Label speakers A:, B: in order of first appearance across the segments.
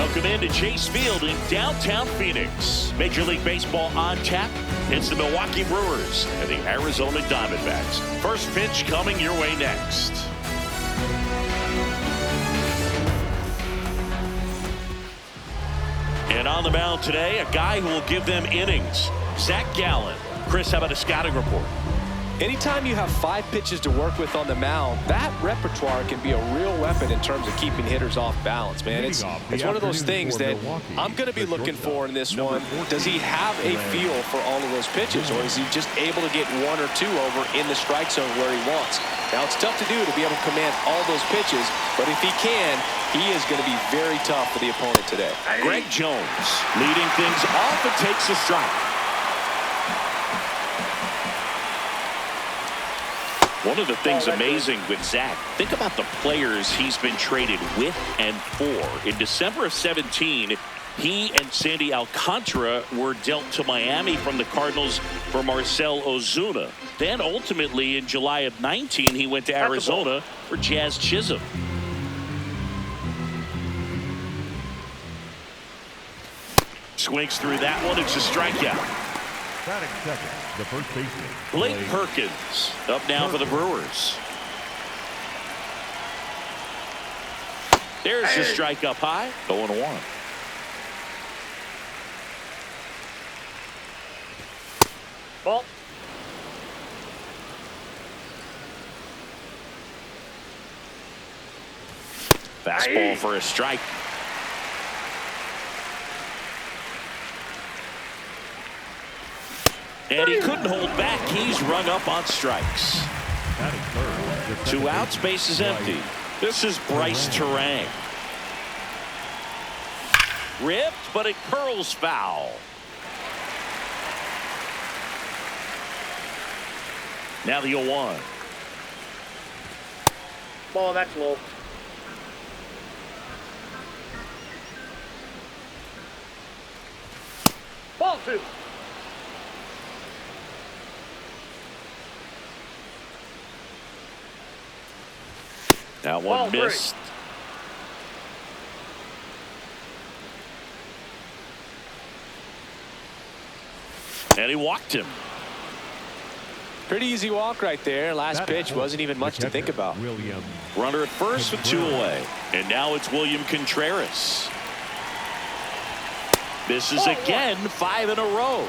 A: Welcome into Chase Field in downtown Phoenix. Major League Baseball on tap. It's the Milwaukee Brewers and the Arizona Diamondbacks. First pitch coming your way next. And on the mound today, a guy who will give them innings. Zach Gallen. Chris, how about a scouting report?
B: Anytime you have 5 pitches to work with on the mound, that repertoire can be a real weapon in terms of keeping hitters off balance, man. It's one of those things that I'm going to be looking for in this one. Does he have a feel for all of those pitches, or is he just able to get 1 or 2 over in the strike zone where he wants? Now, it's tough to do to be able to command all those pitches, but if he can, he is going to be very tough for the opponent today.
A: Greg Jones leading things off and takes a strike. One of the things amazing with Zach, think about the players he's been traded with and for. In December of 17, he and Sandy Alcantara were dealt to Miami from the Cardinals for Marcell Ozuna. Then ultimately in July of 19, he went to Arizona for Jazz Chisholm. Swings through that one. It's a strikeout.
C: Batting second, the first baseman,
A: Blake Perkins up now for the Brewers. There's the strike up high. 0-1.
D: Ball.
A: Fastball for a strike. And he couldn't hold back. He's rung up on strikes. Two outs, base is empty. This is Bryce Terang. Ripped, but it curls foul. Now the 0-1.
D: Ball, that's low. Ball 2.
A: That one missed. And he walked him.
B: Pretty easy walk right there. Last pitch wasn't even much to think about.
A: Runner at first with 2 away. And now it's William Contreras. This is again 5 in a row.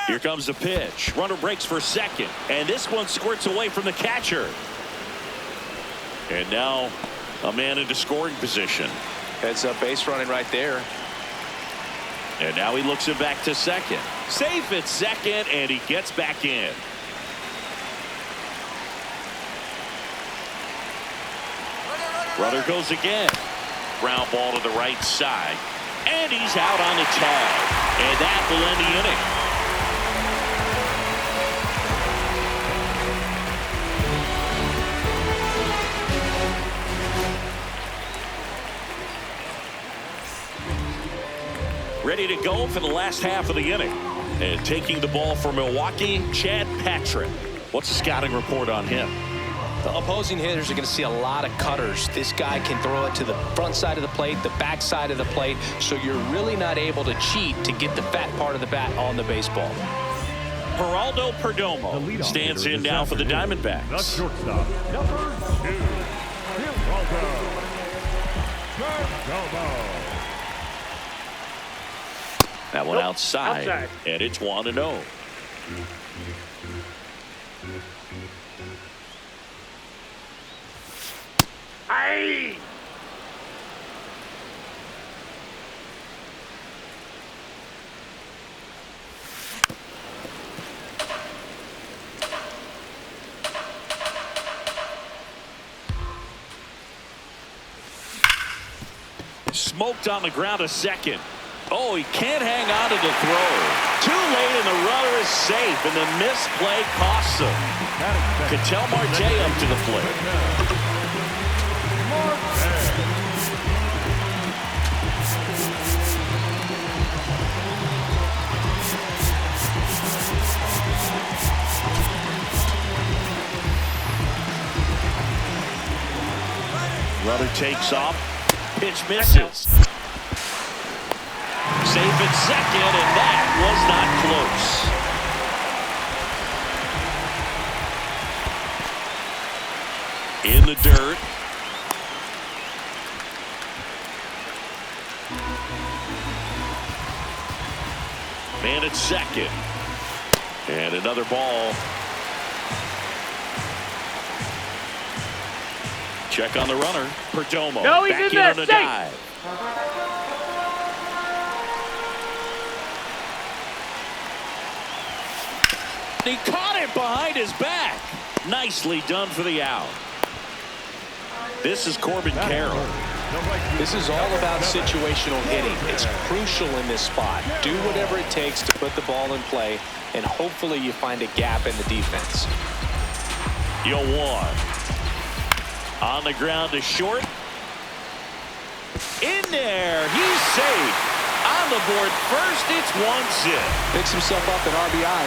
A: Here comes the pitch. Runner breaks for second. And this one squirts away from the catcher. And now a man into scoring position.
B: Heads up base running right there.
A: And now he looks it back to second. Safe at second, and he gets back in. Runner goes again. Ground ball to the right side. And he's out on the tag. And that will end the inning. Ready to go for the last half of the inning. And taking the ball for Milwaukee, Chad Patrick. What's the scouting report on him?
B: The opposing hitters are going to see a lot of cutters. This guy can throw it to the front side of the plate, the back side of the plate, so you're really not able to cheat to get the fat part of the bat on the baseball.
A: Geraldo Perdomo stands in now for the Diamondbacks.
C: The shortstop, number 2, Geraldo.
A: That one outside, and it's 1-0.
D: Aye.
A: Smoked on the ground a second. Oh, he can't hang on to the throw. Too late, and the runner is safe, and the misplay costs him. Ketel Marte up to the plate. Runner takes off. Pitch misses. Safe at second, and that was not close. In the dirt. Man at second. And another ball. Check on the runner. Perdomo.
D: No, he's
A: back
D: in there.
A: on the
D: Safe.
A: dive. He caught it behind his back. Nicely done for the out. This is Corbin Carroll.
B: This is all about situational hitting. It's crucial in this spot. Do whatever it takes to put the ball in play, and hopefully you find a gap in the defense.
A: You'll one. On the ground to short. In there. He's safe. On the board first. It's 1-0.
B: Picks himself up an RBI.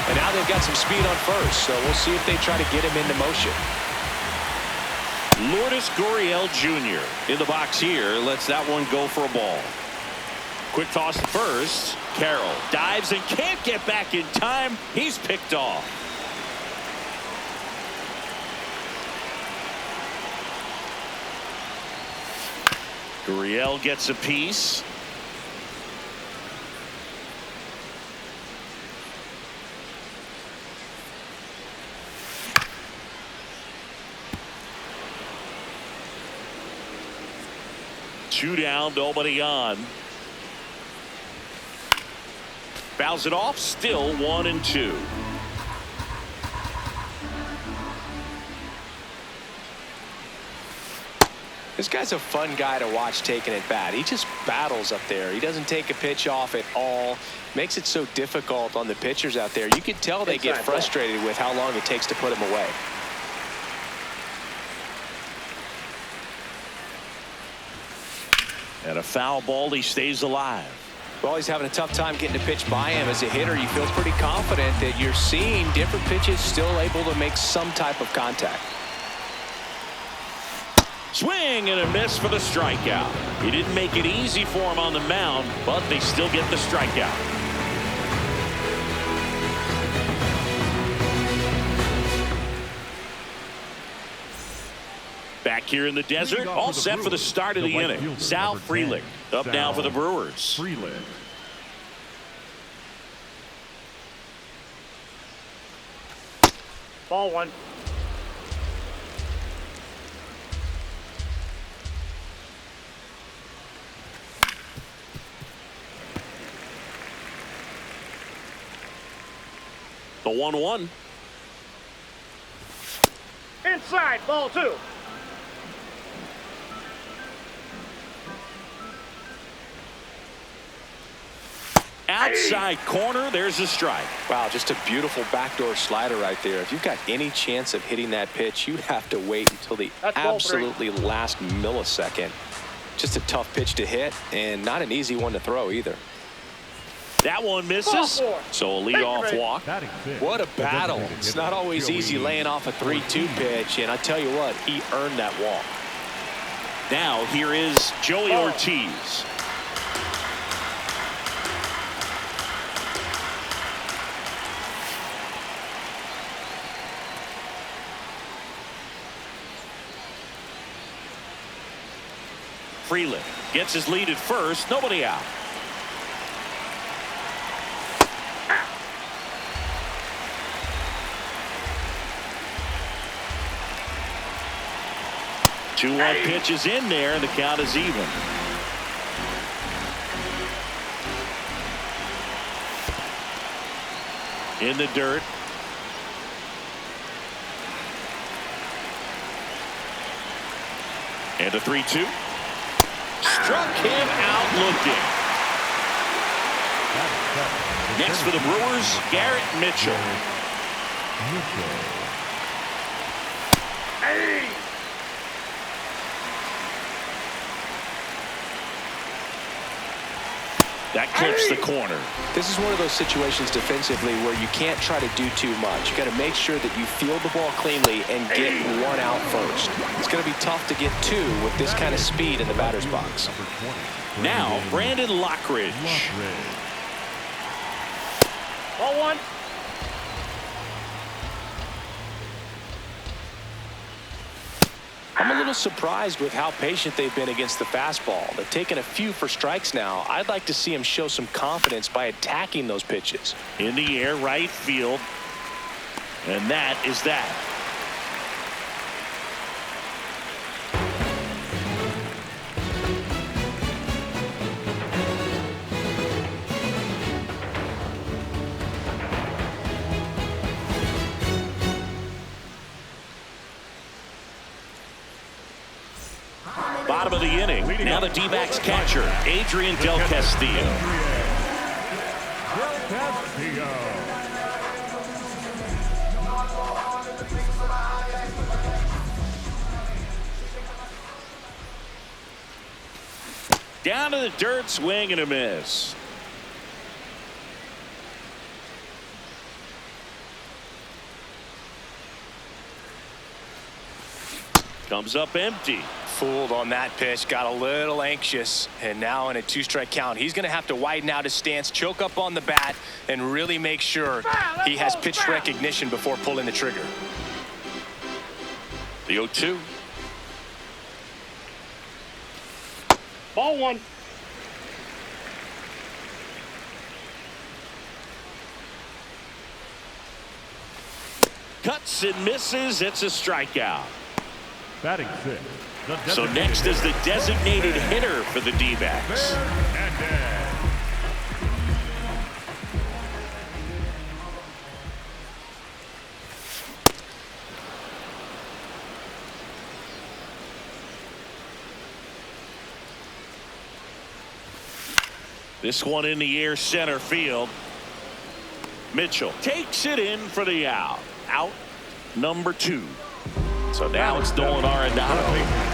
B: And now they've got some speed on first, so we'll see if they try to get him into motion.
A: Lourdes Gurriel Jr. in the box here. Lets that one go for a ball. Quick toss to first. Carroll dives and can't get back in time. He's picked off. Gurriel gets a piece. Two down, nobody on. Fouls it off, still 1-2.
B: This guy's a fun guy to watch taking it bat. He just battles up there. He doesn't take a pitch off at all. Makes it so difficult on the pitchers out there. You can tell they get frustrated with how long it takes to put him away.
A: And a foul ball, he stays alive.
B: Well, he's having a tough time getting a pitch by him. As a hitter, you feel pretty confident that you're seeing different pitches still able to make some type of contact.
A: Swing and a miss for the strikeout. He didn't make it easy for him on the mound, but they still get the strikeout. Back here in the desert, all set for the start of the inning. Sal Frelick up now for the Brewers.
D: Ball one.
A: The 1-1.
D: Inside, ball two.
A: Outside corner, there's a strike.
B: Wow, just a beautiful backdoor slider right there. If you've got any chance of hitting that pitch, you'd have to wait until the absolutely last millisecond. Just a tough pitch to hit, and not an easy one to throw either.
A: That one misses, so a leadoff walk.
B: What a battle. It's not always easy laying off a 3-2 pitch, and I tell you what, he earned that walk.
A: Now here is Joey Ortiz. Frelick gets his lead at first, nobody out. Two-one pitch is in there, and the count is even. In the dirt. And a 3-2. Struck him out looking. Next for the Brewers, Garrett Mitchell. That clips the corner.
B: This is one of those situations defensively where you can't try to do too much. You got to make sure that you field the ball cleanly and get one out first. It's going to be tough to get two with this kind of speed in the batter's box.
A: Now, Brandon Lockridge.
D: Ball one.
B: I'm a little surprised with how patient they've been against the fastball. They've taken a few for strikes now. I'd like to see him show some confidence by attacking those pitches.
A: In the air, right field. And that is that. Bottom of the inning. Now the D-backs catcher, Adrian Del Castillo. Down to the dirt, swing and a miss. Comes up empty.
B: Fooled on that pitch, got a little anxious, and now in a two-strike count, he's going to have to widen out his stance, choke up on the bat, and really make sure he has pitch recognition before pulling the trigger.
A: The 0-2.
D: Ball one.
A: Cuts and misses. It's a strikeout.
C: Batting six.
A: So next is the designated hitter for the D-backs. This one in the air, center field. Mitchell takes it in for the out. Out number 2. So now it's Nolan Arenado.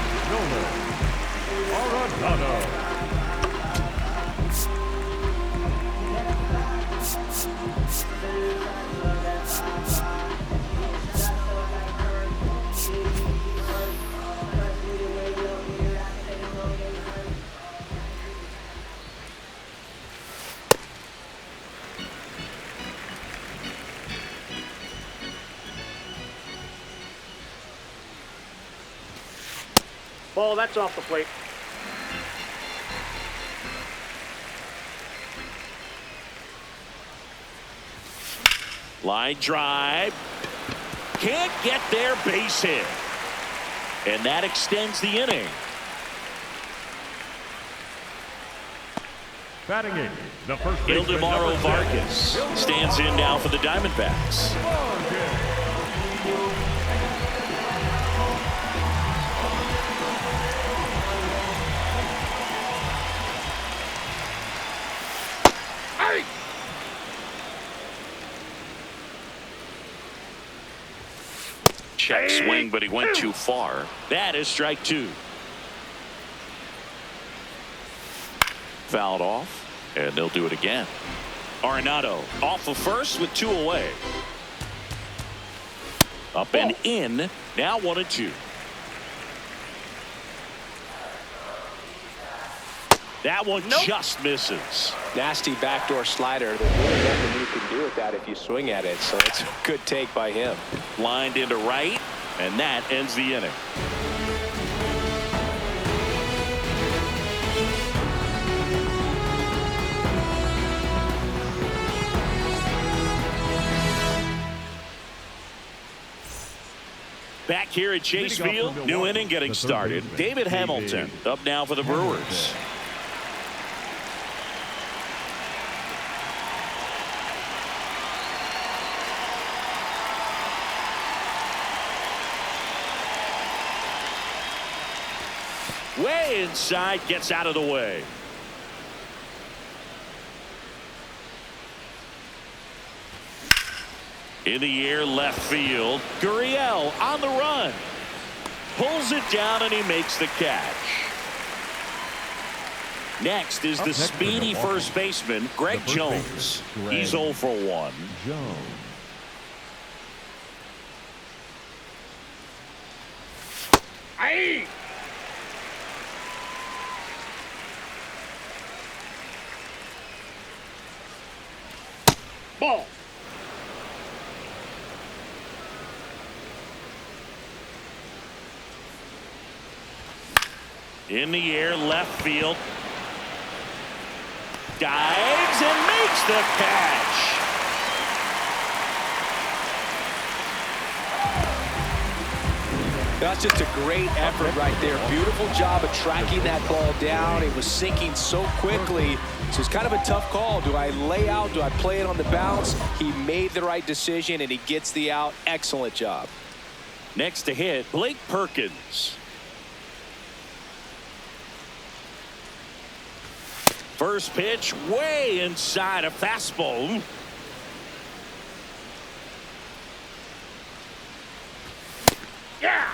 D: Ball, that's off the plate.
A: Line drive. Can't get there, base hit. And that extends the inning.
C: Batting eight, the first baseman,
A: Ildemaro Vargas stands in now for the Diamondbacks. Check swing, but he went too far. That is strike 2. Fouled off, and they'll do it again. Arenado off of first with 2 away. Up and in. Now 1-2. That one just misses.
B: Nasty backdoor slider. There's really nothing you can do with that if you swing at it. So it's a good take by him.
A: Lined into right, and that ends the inning. Back here at Chase Field, new inning getting started. David Hamilton up now for the Brewers. Way inside, gets out of the way. In the air, left field. Gurriel on the run. Pulls it down, and he makes the catch. Next is the speedy first baseman, Greg Jones. He's 0 for 1.
C: Jones.
D: Aye. Ball.
A: In the air, left field. Dives and makes the catch.
B: That's just a great effort right there. Beautiful job of tracking that ball down. It was sinking so quickly. So it's kind of a tough call. Do I lay out? Do I play it on the bounce? He made the right decision, and he gets the out. Excellent job.
A: Next to hit, Blake Perkins. First pitch way inside a fastball.
D: Yeah.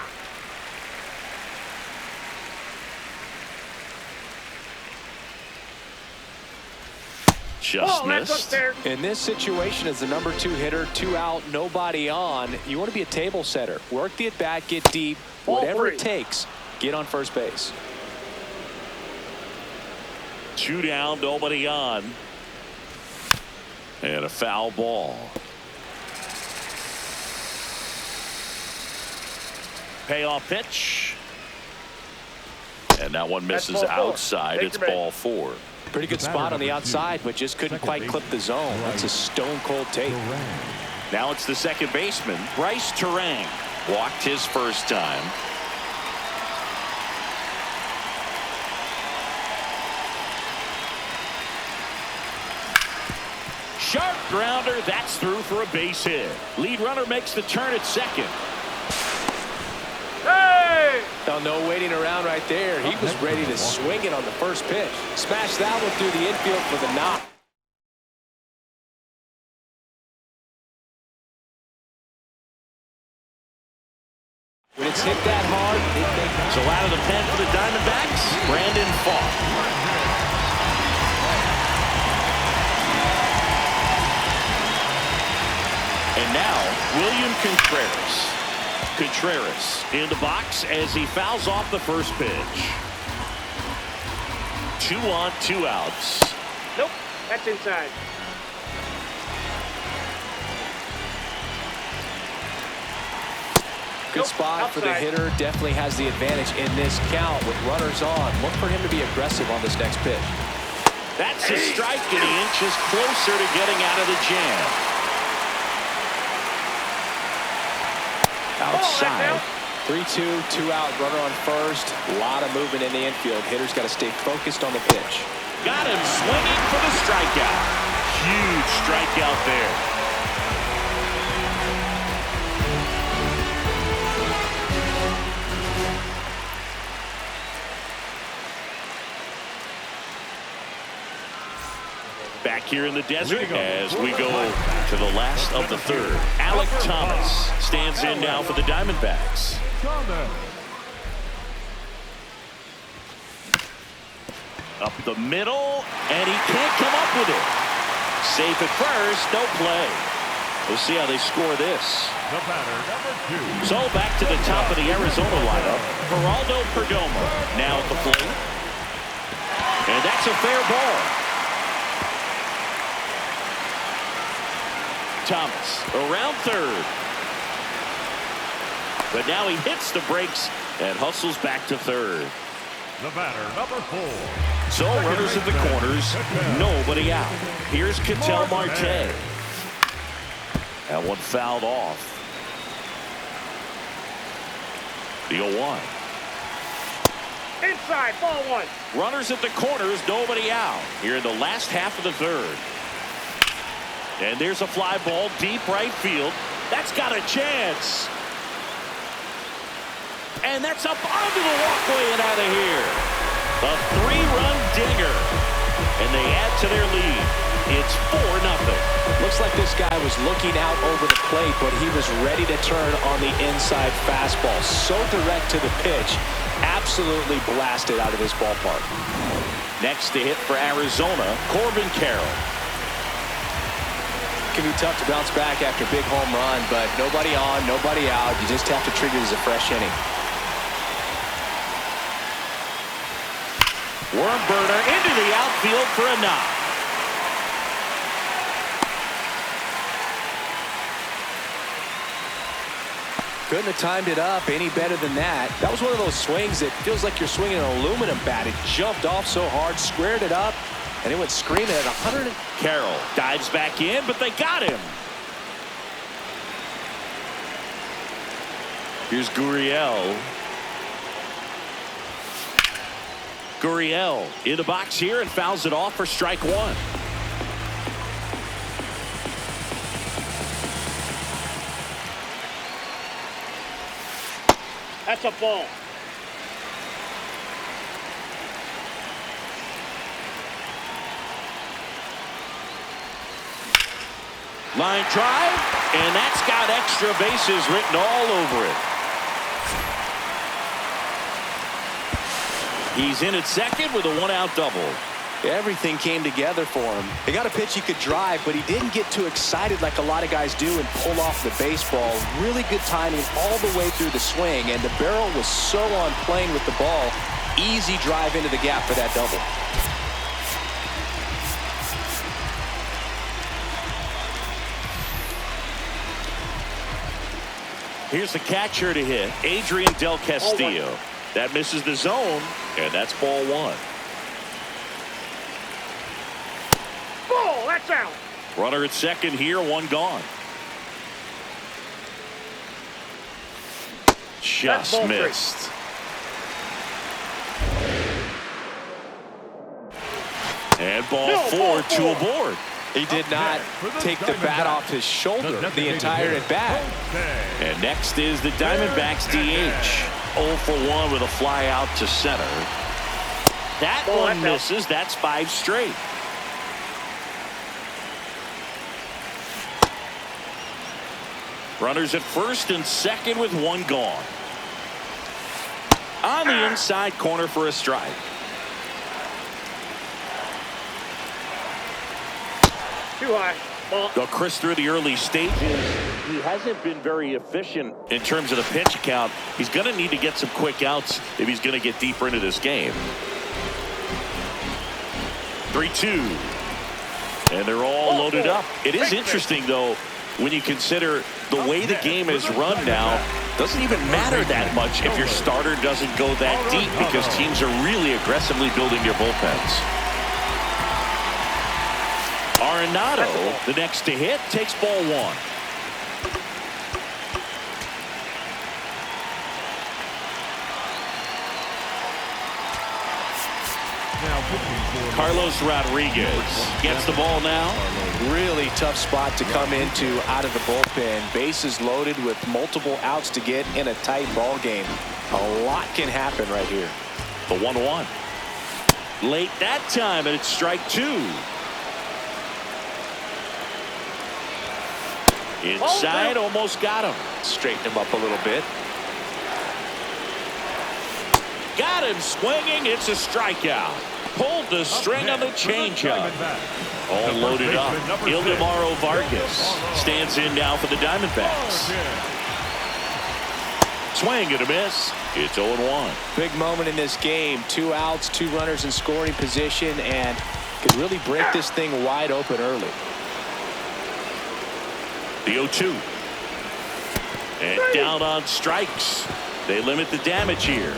A: Just
D: Oh, that's
A: missed.
D: upstairs.
B: In this situation, as the number 2 hitter, 2 out, nobody on, you want to be a table setter. Work the at-bat, get deep,
D: Ball
B: whatever
D: 3.
B: it takes, get on first base.
A: 2 down, nobody on. And a foul ball. Payoff pitch. And that one
D: That's
A: misses
D: ball 4.
A: outside.
D: Take
A: It's
D: your man.
A: ball 4.
B: Pretty good spot on the outside, but just couldn't quite clip the zone. That's a stone-cold take.
A: Now it's the second baseman, Bryce Terang. Walked his first time. Sharp grounder. That's through for a base hit. Lead runner makes the turn at second.
D: Hey!
B: Now, no waiting around right there. He was ready to swing it on the first pitch. Smash that one through the infield for the knock. When it's hit that hard, it makes...
A: So out of the pen for the Diamondbacks, Brandon Falk. And now, William Contreras. Contreras in the box as he fouls off the first pitch. 2 on, 2 outs.
D: Nope, that's inside.
B: Good
D: Nope,
B: spot for the
D: outside.
B: hitter. Definitely has the advantage in this count with runners on. Look for him to be aggressive on this next pitch.
A: That's a strike, and he inches closer to getting out of the jam. Outside.
B: 3-2, 2 out, runner on first. A lot of movement in the infield. Hitter's got to stay focused on the pitch.
A: Got him swinging for the strikeout. Huge strikeout there. Back here in the desert as we go to the last of the third. Alec Thomas stands in now for the Diamondbacks. Up the middle, and he can't come up with it. Safe at first, no play. We'll see how they score this.
C: The batter, number 2.
A: So back to the top of the Arizona lineup. Geraldo Perdomo now at the plate. And that's a fair ball. Thomas around third. But now he hits the brakes and hustles back to third.
C: The batter, number 4.
A: So runners at the corners, nobody out. Here's Ketel Marte. That one fouled off. The 0-1.
D: Inside, ball 1.
A: Runners at the corners, nobody out. Here in the last half of the third. And there's a fly ball deep right field. That's got a chance. And that's up onto the walkway and out of here. A 3-run dinger. And they add to their lead. It's 4-0.
B: Looks like this guy was looking out over the plate, but he was ready to turn on the inside fastball. So direct to the pitch. Absolutely blasted out of this ballpark.
A: Next to hit for Arizona, Corbin Carroll.
B: It can be tough to bounce back after a big home run, but nobody on, nobody out. You just have to treat it as a fresh inning.
A: Worm burner into the outfield for a knock.
B: Couldn't have timed it up any better than that. That was one of those swings that feels like you're swinging an aluminum bat. It jumped off so hard, squared it up, and it went screaming at 100.
A: Carroll dives back in, but they got him. Here's Gurriel. Gurriel in the box here and fouls it off for strike one.
D: That's a ball.
A: Line drive, and that's got extra bases written all over it. He's in at second with a one-out double.
B: Everything came together for him. They got a pitch he could drive, but he didn't get too excited like a lot of guys do and pull off the baseball. Really good timing all the way through the swing, and the barrel was so on plane with the ball. Easy drive into the gap for that double.
A: Here's the catcher to hit, Adrian Del Castillo. That misses the zone, and that's ball one.
D: Ball, that's out.
A: Runner at second here, one gone. Just missed. And ball four, two aboard.
B: He did not take the bat off his shoulder the entire at bat.
A: And next is the Diamondbacks DH. 0 for 1 with a fly out to center. That one misses. That's 5 straight. Runners at first and second with one gone. On the inside corner for a strike.
D: Too high. Ball.
A: Well, Chris, through the early stages, he hasn't been very efficient in terms of the pitch count. He's going to need to get some quick outs if he's going to get deeper into this game. 3-2. And they're all loaded up. It is interesting, though, when you consider the way the game is run now. Doesn't even matter that much if your starter doesn't go that deep because teams are really aggressively building their bullpens. Arenado, the next to hit, takes ball one. Carlos Rodriguez gets the ball now.
B: Really tough spot to come into out of the bullpen. Bases loaded with multiple outs to get in a tight ball game. A lot can happen right here.
A: The 1-1. Late that time, and it's strike two. Inside, almost got him.
B: Straighten him up a little bit.
A: Got him swinging. It's a strikeout. Pulled the string on the changeup. All loaded up. Ildemaro Vargas stands in now for the Diamondbacks. Swing and a miss. It's 0-1.
B: Big moment in this game. 2 outs, 2 runners in scoring position, and could really break this thing wide open early.
A: The 0-2. And down on strikes. They limit the damage here.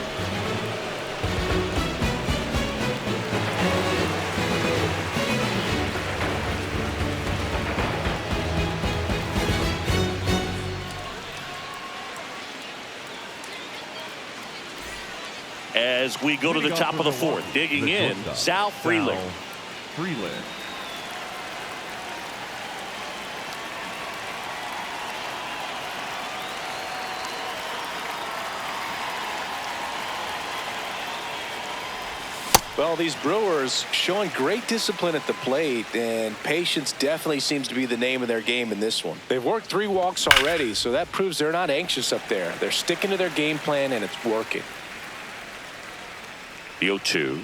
A: As we go to the top of the fourth, digging in, Sal Freeland.
B: Well, these Brewers showing great discipline at the plate, and patience definitely seems to be the name of their game in this one. They've worked 3 walks already, so that proves they're not anxious up there. They're sticking to their game plan, and it's working.
A: The 0-2.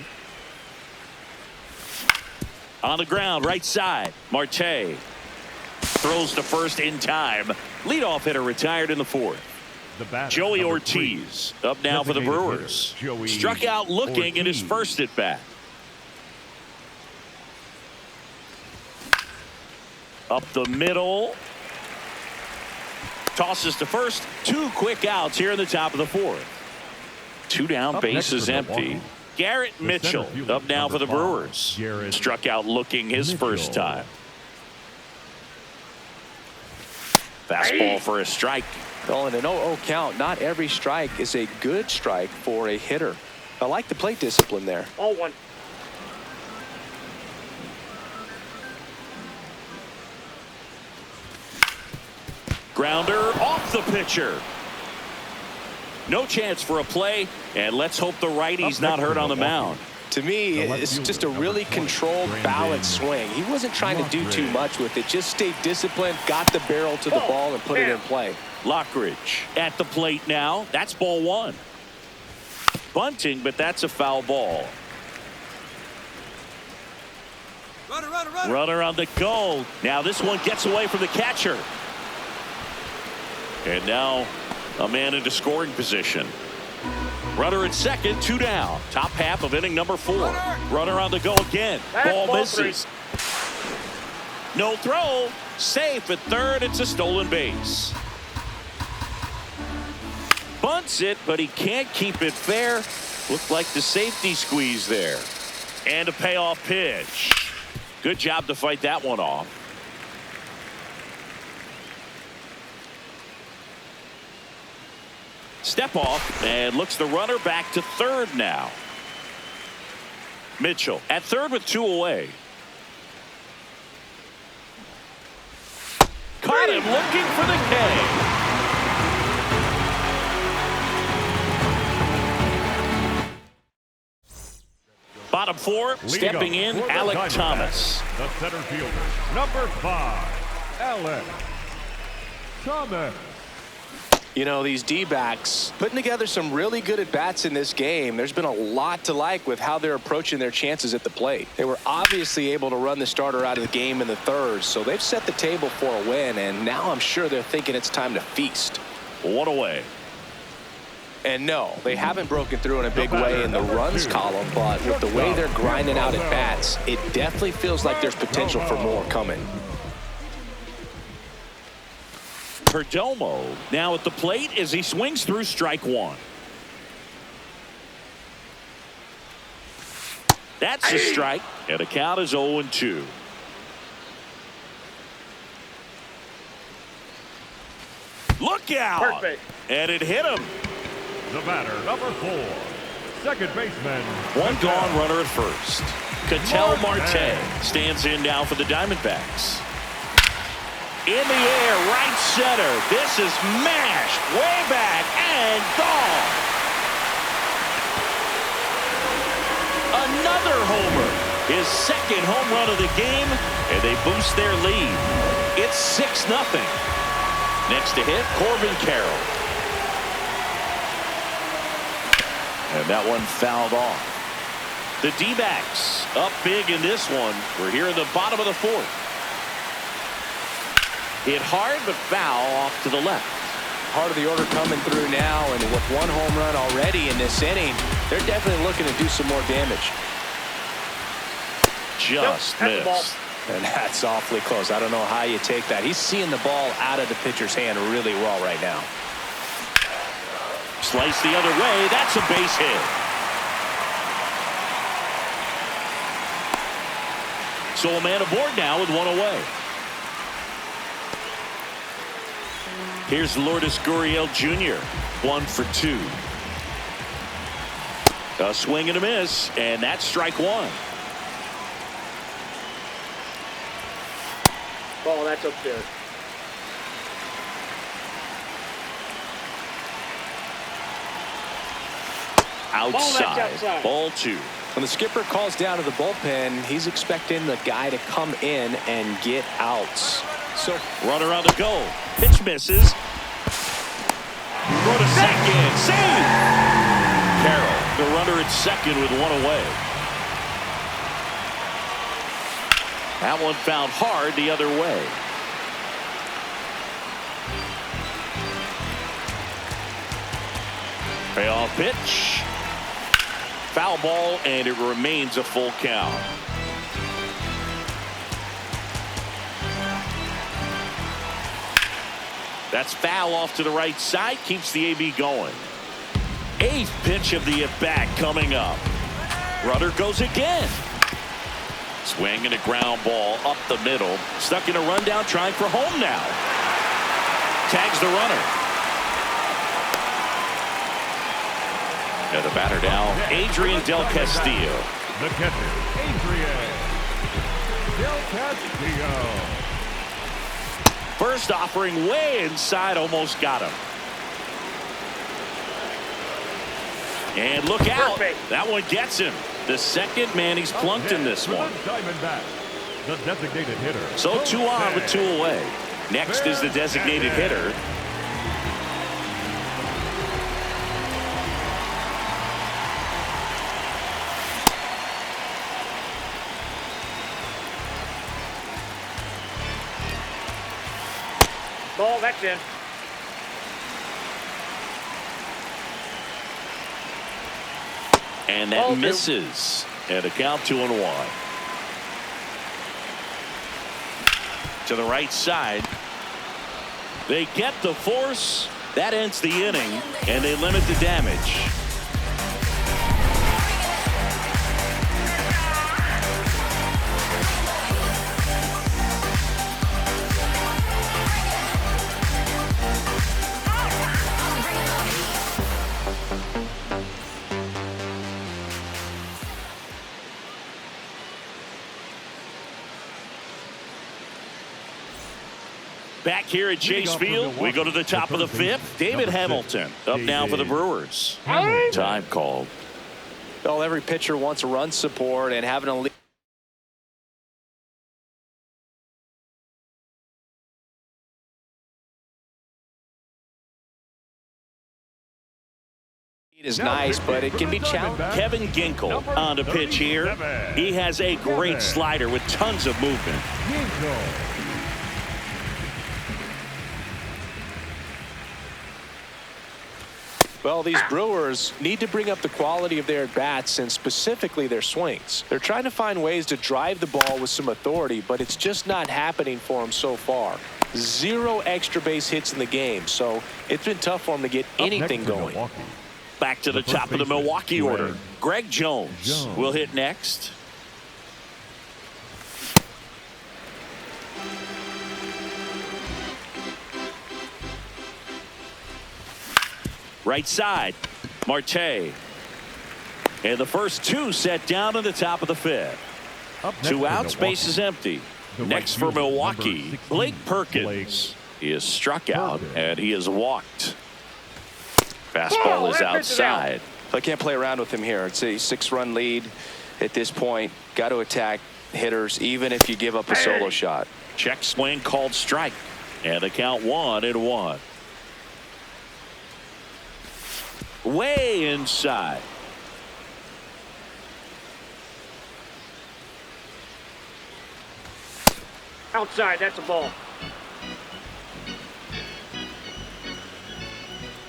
A: On the ground, right side. Marte throws to first in time. Leadoff hitter retired in the fourth. Joey Ortiz up now for the Brewers. Struck out looking in his first at bat. Up the middle. Tosses to first. 2 quick outs here in the top of the fourth. 2 down, bases empty. Garrett Mitchell up now for the Brewers. Struck out looking his first time. Fastball for a strike.
B: Well, in an 0-0 count, not every strike is a good strike for a hitter. I like the plate discipline there.
D: 0-1.
A: Grounder off the pitcher. No chance for a play, and let's hope the righty's not hurt on the mound.
B: To me, it's just a really controlled, balanced swing. He wasn't trying to do too much with it. Just stayed disciplined, got the barrel to the ball, and put it in play.
A: Lockridge at the plate now. That's ball 1. Bunting, but that's a foul ball. Runner on the goal. Now this one gets away from the catcher. And now a man into scoring position. Runner at second, 2 down. Top half of inning number 4. Runner on the go again. Ball misses. No throw. Safe at third. It's a stolen base. Bunts it, but he can't keep it fair. Looked like the safety squeeze there. And a payoff pitch. Good job to fight that one off. Step off and looks the runner back to third now. Mitchell at third with 2 away. Caught him looking for the K. Bottom 4, stepping in, Alec Thomas.
C: The center fielder, number 5, Alec Thomas.
B: You know, these D-backs putting together some really good at-bats in this game. There's been a lot to like with how they're approaching their chances at the plate. They were obviously able to run the starter out of the game in the third, so they've set the table for a win, and now I'm sure they're thinking it's time to feast.
A: 1 away.
B: And no, they haven't broken through in a big way in the runs column, but with the way they're grinding out at-bats, it definitely feels like there's potential for more coming.
A: Perdomo now at the plate as he swings through strike 1. That's a strike, and the count is 0-2. Look out!
D: Perfect.
A: And it hit him.
C: The batter, number 4, second baseman.
A: 1 gone, runner at first. Ketel Marte stands in now for the Diamondbacks. In the air, right center. This is mashed way back and gone. Another homer. His second home run of the game, and they boost their lead. It's 6-0. Next to hit, Corbin Carroll. And that one fouled off. The D-backs up big in this one. We're here in the bottom of the 4th. Hit hard, but foul off to the left.
B: Part of the order coming through now, and with 1 home run already in this inning, they're definitely looking to do some more damage.
A: Just missed.
B: And that's awfully close. I don't know how you take that. He's seeing the ball out of the pitcher's hand really well right now.
A: Slice the other way. That's a base hit. So a man aboard now with 1 away. Here's Lourdes Gurriel Jr. 1 for 2. A swing and a miss, and that's strike 1.
D: Ball, that's up there.
A: Outside. Ball 2.
B: When the skipper calls down to the bullpen, he's expecting the guy to come in and get outs. So
A: runner on the go. Pitch misses. Go to second. Save. Carroll, the runner at second with 1 away. That one found hard the other way. Payoff pitch. Foul ball, and it remains a full count. That's foul off to the right side. Keeps the AB going. 8th pitch of the at-bat coming up. Runner goes again. Swing and a ground ball up the middle. Stuck in a rundown, trying for home now. Tags the runner. And the batter now, Adrian Del Castillo.
C: The catcher, Adrian Del Castillo.
A: First offering way inside, almost got him. And look out. That one gets him. The second man he's plunked in this one.
C: The designated hitter.
A: So 2 on with 2 away. Next is the designated hitter.
D: Ball, that's in.
A: And that misses. And a count 2-1. To the right side. They get the force. That ends the inning, and they limit the damage. Back here at Chase Field, we go to the top of the 5th. David Hamilton up now for the Brewers. Time called.
B: Well, every pitcher wants a run support, and having a lead is nice, but it can be challenging.
A: Kevin Ginkel on the pitch here. He has a great slider with tons of movement.
B: Well, these Brewers need to bring up the quality of their at-bats and specifically their swings. They're trying to find ways to drive the ball with some authority, but it's just not happening for them so far. 0 extra base hits in the game, so it's been tough for them to get anything going.
A: Back to the top of the Milwaukee order. Greg Jones will hit next. Right side, Marte. And the first 2 set down in the top of the 5th. 2 outs, base is empty. Next for Milwaukee, Blake Perkins. He is struck out and he is walked. Fastball is outside.
B: I can't play around with him here. It's a 6-run lead at this point. Got to attack hitters even if you give up a solo shot.
A: Check swing called strike. And the count 1-1. Way inside.
D: Outside, that's a ball.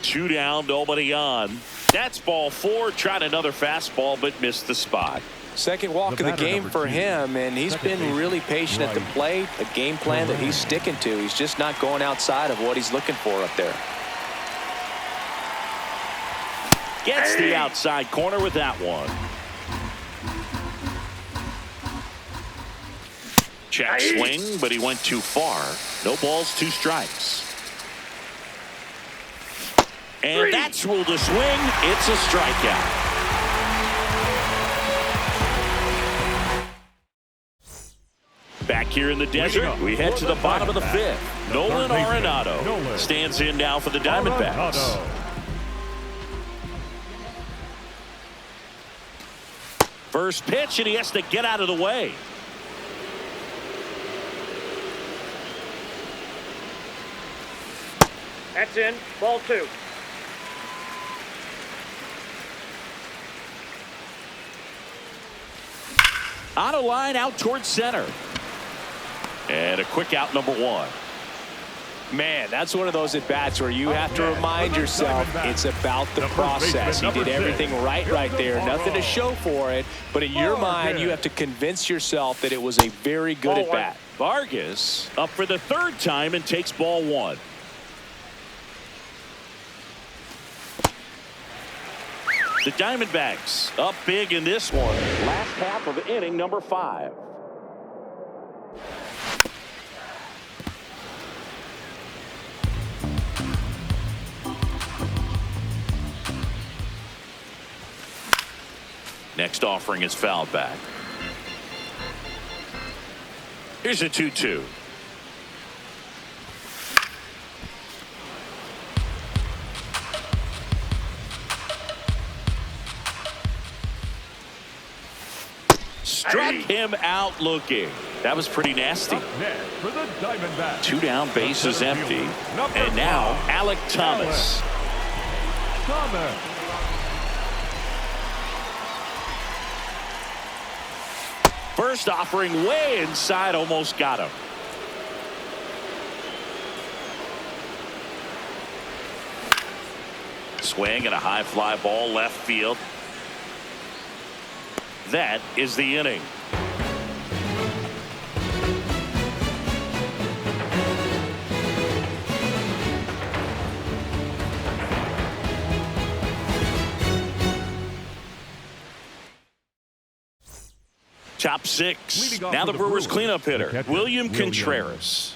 A: 2 down, nobody on. That's ball 4. Tried another fastball, but missed the spot.
B: Second walk of the game for him, and he's been really patient at the plate. A game plan that he's sticking to. He's just not going outside of what he's looking for up there.
A: Gets the outside corner with that one. Check swing, but he went too far. No balls, 2 strikes. And that's ruled a swing. It's a strikeout. Back here in the desert, we head to the bottom of the 5th. Nolan Arenado stands in now for the Diamondbacks. First pitch, and he has to get out of the way.
D: That's in. Ball 2.
A: On a line out towards center. And a quick out, number 1.
B: Man, that's one of those at-bats where you have to remind yourself it's about the process. He did everything right there. Nothing to show for it. But in your mind, you have to convince yourself that it was a very good at-bat.
A: Vargas up for the 3rd time and takes ball 1. The Diamondbacks up big in this one. Last half of inning number 5. Next offering is fouled back. Here's a 2-2. Struck him out looking. That was pretty nasty.
C: For the Diamondbacks.
A: 2 down, bases empty. And now Alek Thomas. First offering way inside, almost got him. Swing and a high fly ball left field. That is the inning. Top 6. Now the Brewers cleanup hitter, William Contreras.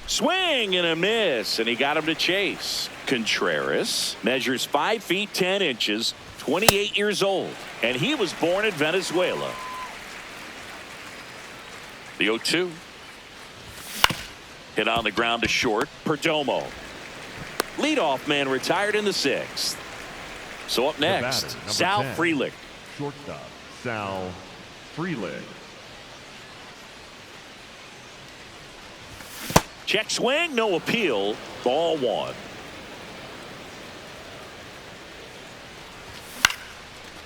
A: Swing and a miss, and he got him to chase. Contreras measures 5 feet 10 inches, 28 years old, and he was born in Venezuela. The 0-2. Hit on the ground to short. Perdomo. Leadoff man retired in the 6th. So up next, Sal Frelick.
C: Shortstop, Sal Frelick.
A: Check swing, no appeal. Ball 1.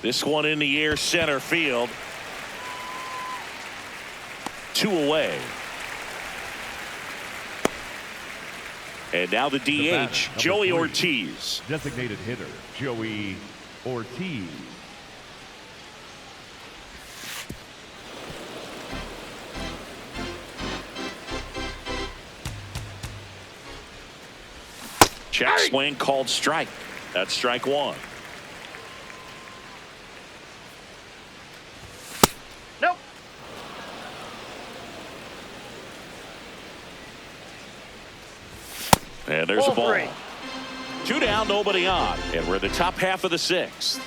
A: This one in the air, center field. 2 away. And now the DH, Joey Ortiz.
C: Designated hitter, Joey Ortiz.
A: Check swing called strike. That's strike 1.
D: Nope.
A: And there's a ball.
D: 3.
A: 2 down, nobody on. And we're in the top half of the 6th.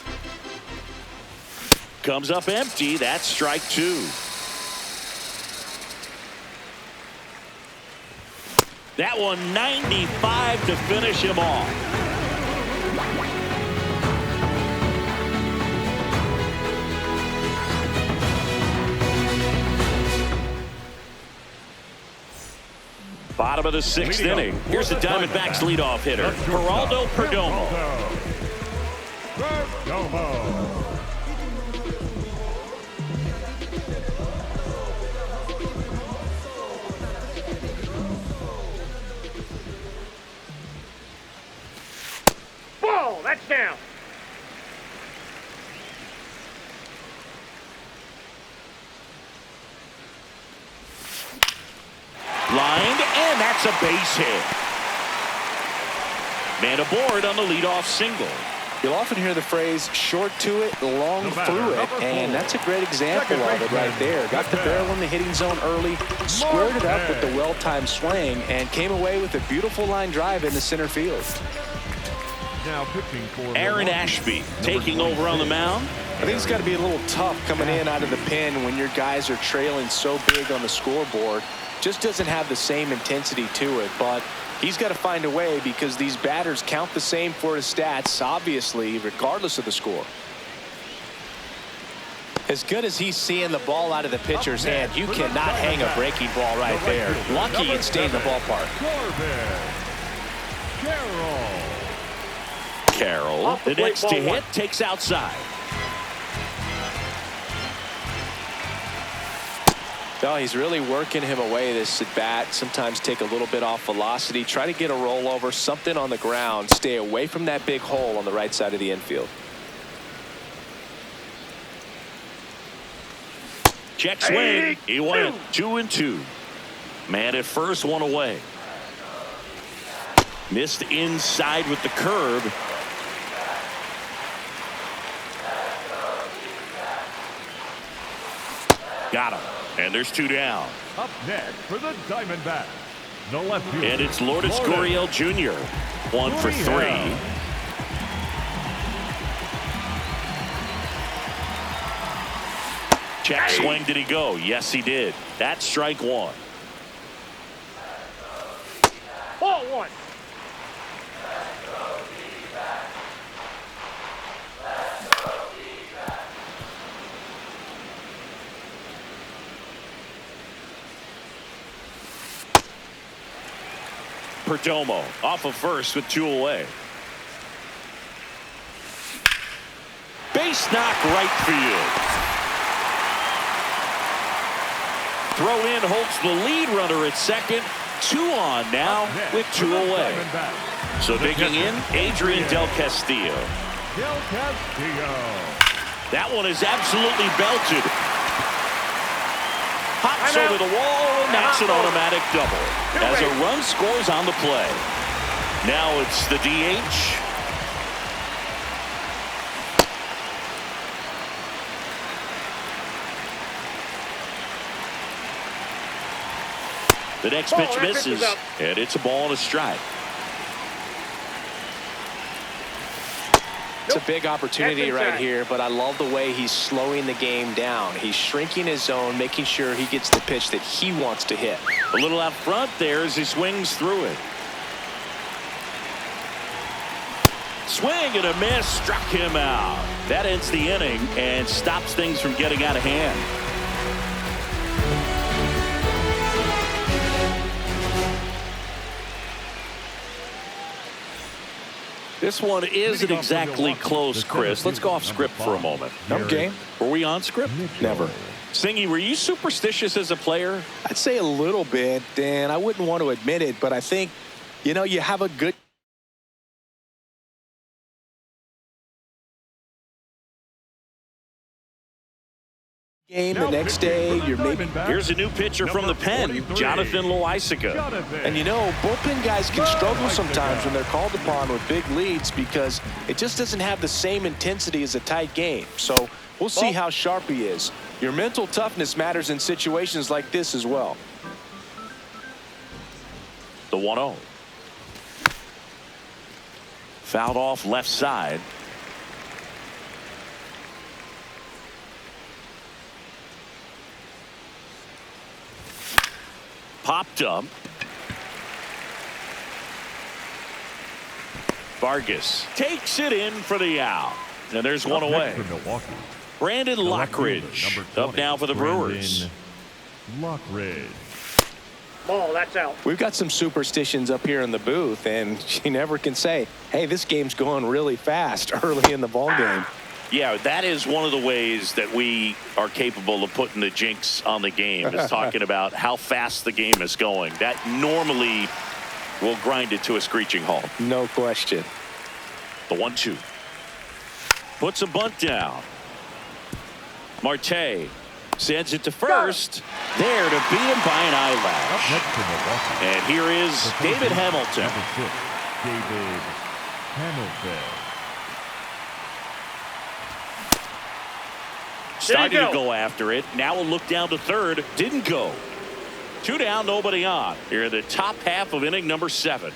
A: Comes up empty. That's strike 2. That one 95 to finish him off. Bottom of the 6th inning. Here's the Diamondbacks leadoff hitter, Geraldo Perdomo.
D: Ball, that's down.
A: Lined, and that's a base hit. Man aboard on the leadoff single.
B: You'll often hear the phrase short to it, long through it, and that's a great example of it right there. Got the barrel in the hitting zone early, squared it up with the well-timed swing, and came away with a beautiful line drive into center field.
C: Now pitching for
A: Aaron Ashby taking over on the mound.
B: I think it's got to be a little tough coming in out of the pen when your guys are trailing so big on the scoreboard. Just doesn't have the same intensity to it, but he's got to find a way because these batters count the same for his stats, obviously, regardless of the score. As good as he's seeing the ball out of the pitcher's hand, you cannot hang a breaking ball right there. Lucky it stayed in the ballpark.
A: Carroll, the next to hit, takes outside.
B: Oh, he's really working him away, this at bat. Sometimes take a little bit off velocity. Try to get a rollover, something on the ground. Stay away from that big hole on the right side of the infield.
A: Check swing. He went 2-2. Man at first, one away. Missed inside with the curve. Got him. And there's 2 down.
C: Up next for the Diamondbacks, the left fielder.
A: And it's Lourdes Gurriel Jr. 1 for 3. Check swing. Did he go? Yes, he did. That's strike 1.
D: Ball 1.
A: Perdomo off of first with 2 away. Base knock right field. Throw in holds the lead runner at second. 2 on now with 2 away. So digging in, Adrian Del Castillo. That one is absolutely belted. Hops over the wall, and that's an automatic double. As a run scores on the play. Now it's the DH. The next pitch misses, and it's a ball and a strike.
B: It's a big opportunity right here, but I love the way he's slowing the game down. He's shrinking his zone, making sure he gets the pitch that he wants to hit.
A: A little out front there as he swings through it. Swing and a miss, struck him out. That ends the inning and stops things from getting out of hand. This one isn't exactly close, Chris. Let's go off script for a moment.
B: I'm game.
A: Were we on script?
B: Never.
A: Singy, were you superstitious as a player?
B: I'd say a little bit, and I wouldn't want to admit it, but I think, you know, you have a good game the next day. You're maybe
A: here's a new pitcher from the pen, Jonathan Loaisiga.
B: And you know, bullpen guys can struggle sometimes when they're called upon with big leads because it just doesn't have the same intensity as a tight game. So we'll see how sharp he is. Your mental toughness matters in situations like this as well.
A: The 1-0. Fouled off left side. Popped up. Vargas takes it in for the out. And there's one away. Brandon Lockridge up now for the Brewers.
C: Lockridge.
D: Ball, that's out.
B: We've got some superstitions up here in the booth, and you never can say, hey, this game's going really fast early in the ball game.
A: Yeah, that is one of the ways that we are capable of putting the jinx on the game, is talking about how fast the game is going. That normally will grind it to a screeching halt.
B: No question.
A: The 1-2. Puts a bunt down. Marte sends it to first. There to beat him by an eyelash. And here is David Hamilton.
C: David Hamilton.
A: Starting to go after it. Now a look down to third. Didn't go. 2 down, nobody on. Here in the top half of inning number 7.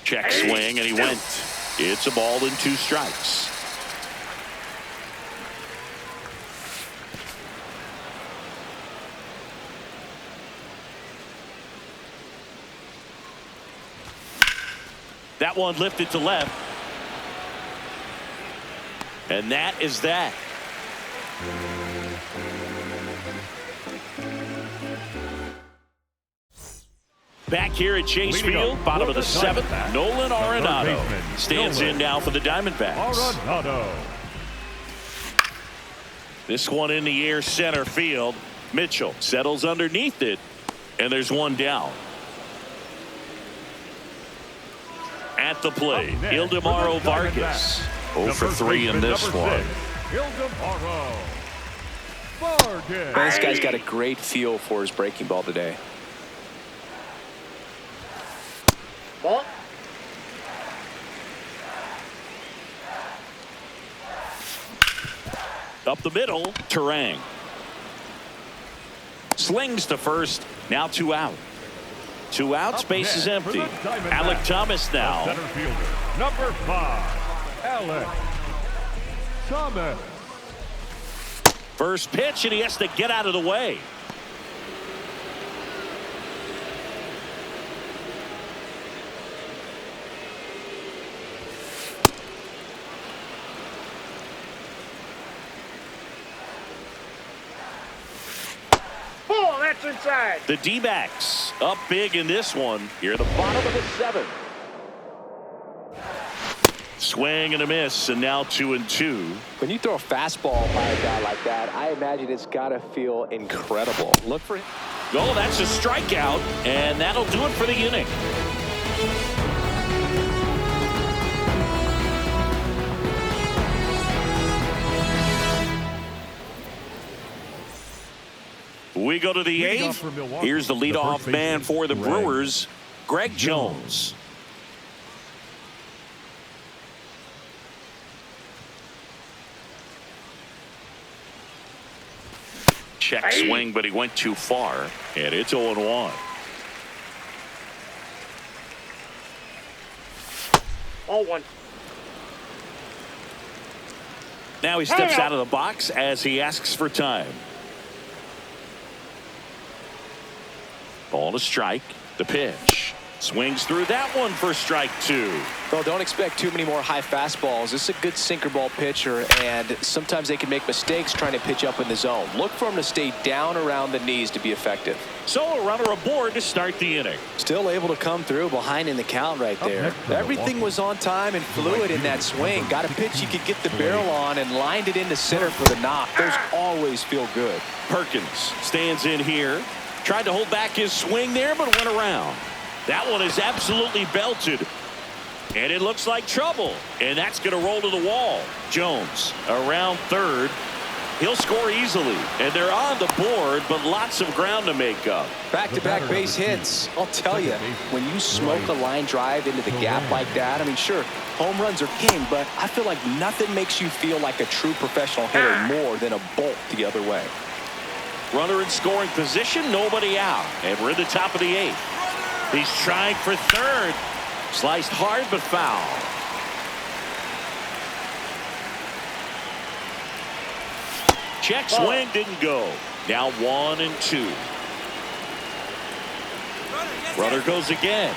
A: Check swing, and he went. It's a ball and 2 strikes. That one lifted to left. And that is that. Back here at Chase Field, bottom of the seventh, Nolan Arenado stands in now for the Diamondbacks. This one in the air center field. Mitchell settles underneath it, and there's one down. At the plate, Ildemaro Vargas. 0 for 3 in this one.
B: Man, this guy's got a great feel for his breaking ball today.
D: Ball.
A: Up the middle, Terang. Slings to first. Now 2 out. 2 out, space is empty. Alec Thomas now.
C: Center fielder, number 5, Alec Thomas.
A: First pitch, and he has to get out of the way.
D: Ball, that's inside.
A: The D-backs up big in this one. Here at the bottom of the seventh. Swing and a miss, and now 2-2.
B: When you throw a fastball by a guy like that, I imagine it's got to feel incredible. Look for him.
A: Oh, that's a strikeout, and that'll do it for the inning. We go to the eighth. Here's the leadoff man for the Brewers, Greg Jones. Check swing, but he went too far, and it's 0-1.
D: 0-1.
A: Now he steps out of the box as he asks for time. Ball to strike. The pitch. Swings through that one for strike 2.
B: Well, don't expect too many more high fastballs. This is a good sinker ball pitcher, and sometimes they can make mistakes trying to pitch up in the zone. Look for him to stay down around the knees to be effective.
A: So a runner aboard to start the inning.
B: Still able to come through behind in the count right there. Everything was on time and fluid in that swing. Got a pitch you could get the barrel on and lined it into center for the knock. Those always feel good.
A: Perkins stands in here. Tried to hold back his swing there, but went around. That one is absolutely belted. And it looks like trouble. And that's going to roll to the wall. Jones around third. He'll score easily. And they're on the board, but lots of ground to make up.
B: Back-to-back base hits. I'll tell you, when you smoke a line drive into the gap like that, I mean, sure, home runs are king, but I feel like nothing makes you feel like a true professional hitter more than a bolt the other way.
A: Runner in scoring position, nobody out. And we're in the top of the eighth. He's trying for third. Sliced hard, but foul. Check swing, didn't go. Now 1-2. Runner goes again.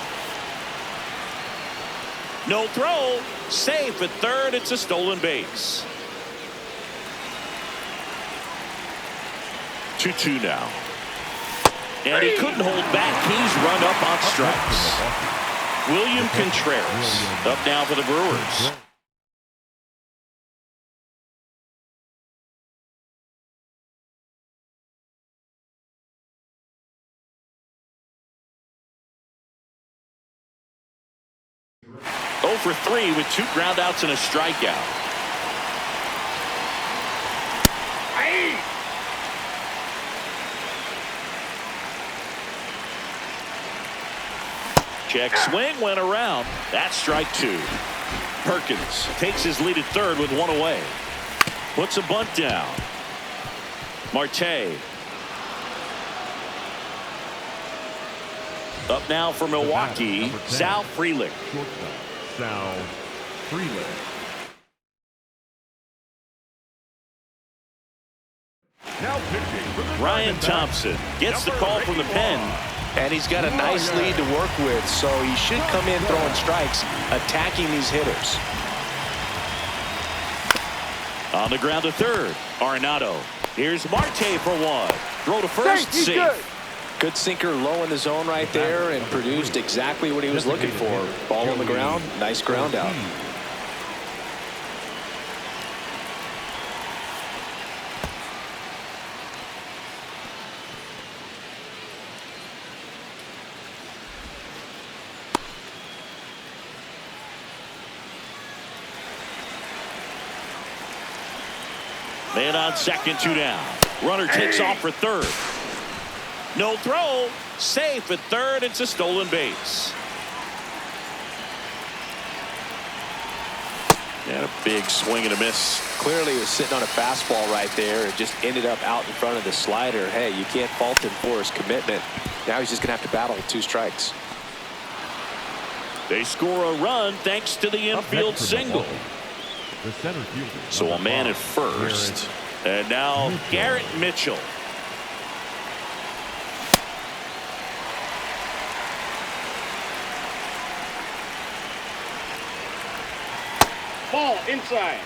A: No throw. Safe at third. It's a stolen base. 2-2 now. And he couldn't hold back. He's run up on strikes. William Contreras up now for the Brewers. For 3 with 2 ground outs and a strikeout. Check swing, went around. That's strike 2. Perkins takes his lead at third with 1 away. Puts a bunt down. Marte. Up now for Milwaukee, Sal Frelick.
C: Sal Frelick. Now pitching for the
A: Ryan Thompson gets the call from the pen.
B: And he's got a nice lead to work with, so he should come in throwing strikes, attacking these hitters.
A: On the ground to third, Arenado. Here's Marte for 1. Throw to first, safe.
B: Good sinker low in the zone right there and produced exactly what he was looking for. Ball on the ground. Nice ground out.
A: Man on second, 2 down. Runner takes off for third. No throw. Safe at third. It's a stolen base. And a big swing and a miss.
B: Clearly he was sitting on a fastball right there. It just ended up out in front of the slider. Hey, you can't fault him for his commitment. Now he's just going to have to battle with 2 strikes.
A: They score a run thanks to the infield single.
C: The center fielder.
A: So a man at first. And now Garrett Mitchell.
D: Ball inside.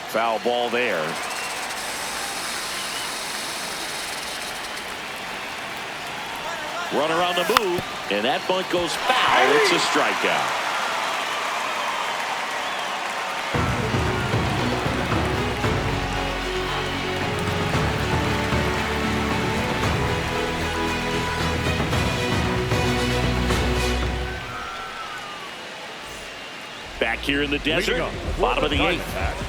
A: Foul ball there. Runner on the move, and that bunt goes foul. It's a strikeout. Back here in the desert, bottom of the 8th.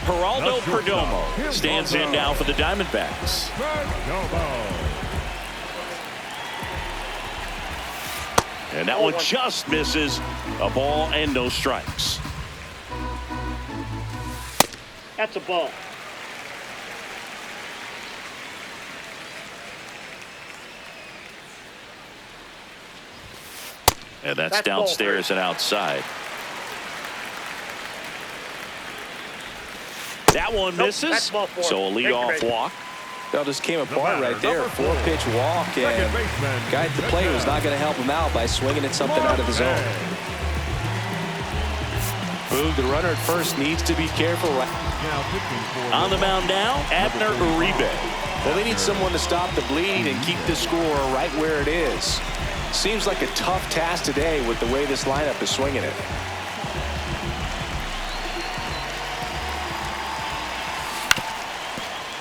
A: Geraldo Perdomo stands in now for the Diamondbacks. And that one just misses. A ball and no strikes.
D: That's a ball.
A: And that's downstairs and outside. That one misses. So a leadoff walk.
B: That just came apart right there. 4-pitch walk, and the guy at the plate was not going to help him out by swinging at something out of the zone. Boog, the runner at first, needs to be careful.
A: On the mound now, Abner Uribe.
B: Well, they need someone to stop the bleed and keep the score right where it is. Seems like a tough task today with the way this lineup is swinging it.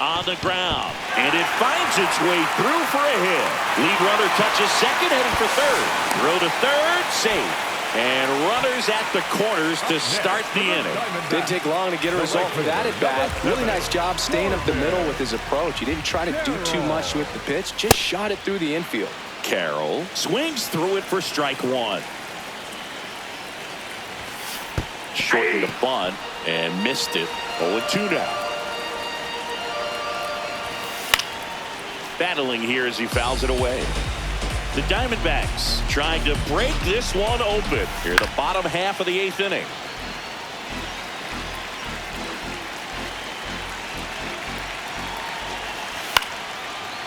A: On the ground, and it finds its way through for a hit. Lead runner touches second, heading for third. Throw to third, safe. And runners at the corners to start the inning.
B: Didn't take long to get a result for that at bat. Really nice job staying up the middle with his approach. He didn't try to do too much with the pitch, just shot it through the infield.
A: Carroll swings through it for strike 1. Shortened the bunt and missed it. 0-2 now. Battling here as he fouls it away. The Diamondbacks trying to break this one open here, the bottom half of the 8th inning.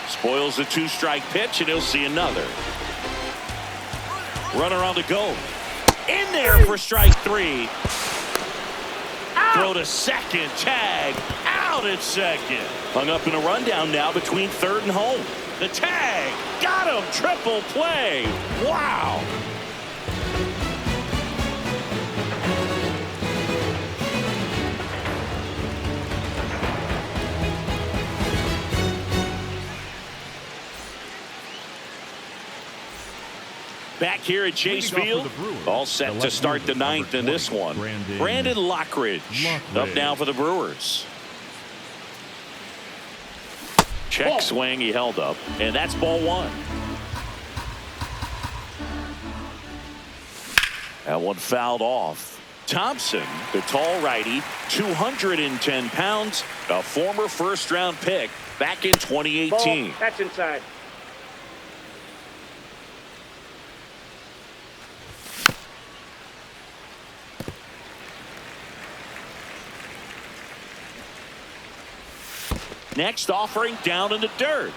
A: Spoils the 2-strike pitch, and he'll see another. Runner on the go. In there for strike 3. Throw to second, tag, out at second. Hung up in a rundown now between third and home. The tag, got him, triple play. Wow. Back here at Chase Field, all set to start the 9th in this one. Brandon Lockridge up now for the Brewers. Check swing, he held up, and that's ball 1. That one fouled off. Thompson, the tall righty, 210 pounds, a former first-round pick back in 2018.
D: Ball. That's inside.
A: Next offering down in the dirt.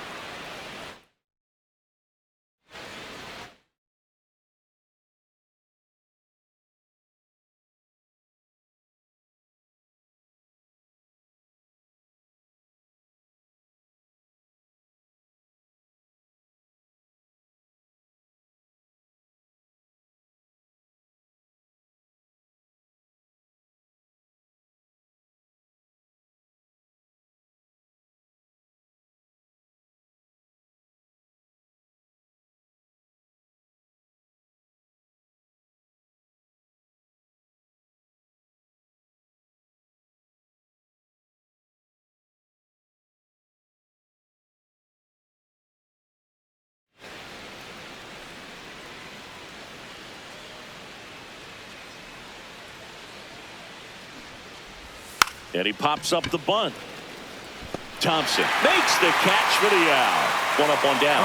A: And he pops up the bunt. Thompson makes the catch for the out. One up, one down.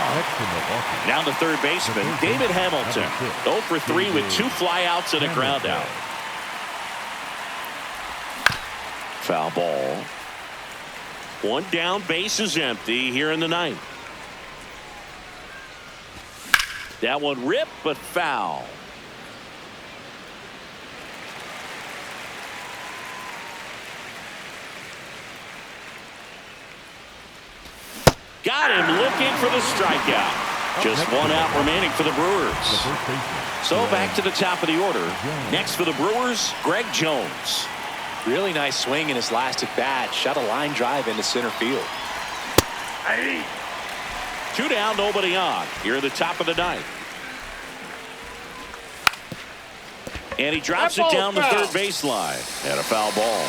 A: Now the third baseman, David Hamilton. 0 for 3 with 2 flyouts and a ground out. Foul ball. One down, base is empty here in the ninth. That one ripped, but foul. Got him looking for the strikeout. Just 1 out remaining for the Brewers. So back to the top of the order. Next for the Brewers, Greg Jones.
B: Really nice swing in his last at bat. Shot a line drive into center field.
A: 2 down, nobody on. Here at the top of the ninth. And he drops it down the third baseline. And a foul ball.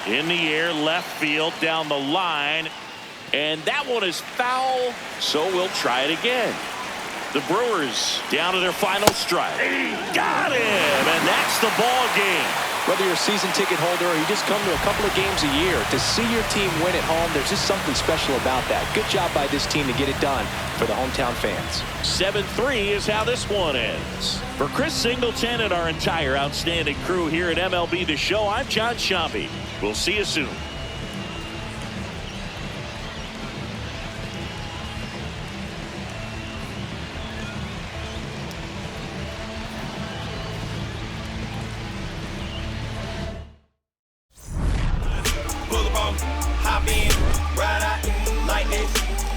A: In the air, left field, down the line. And that one is foul, so we'll try it again. The Brewers down to their final strike. Got him, and that's the ball game.
B: Whether you're a season ticket holder or you just come to a couple of games a year, to see your team win at home, there's just something special about that. Good job by this team to get it done for the hometown fans.
A: 7-3 is how this one ends. For Chris Singleton and our entire outstanding crew here at MLB The Show, I'm John Shambi. We'll see you soon.
E: Hop in, ride out, like this,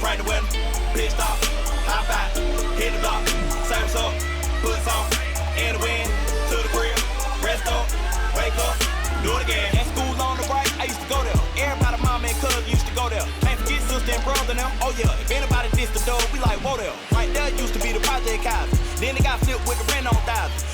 E: right the weather, pit stop, hop out, hit the block, service up, put some, in the wind, to the grill, rest up, wake up, do it again. At school on the right, I used to go there. Everybody, mama and cousin used to go there. Can't forget sister and brother now. Oh yeah, if anybody dissed the door, we like, whoa there. Right there used to be the project house. Then it got flipped with the rent on thousand.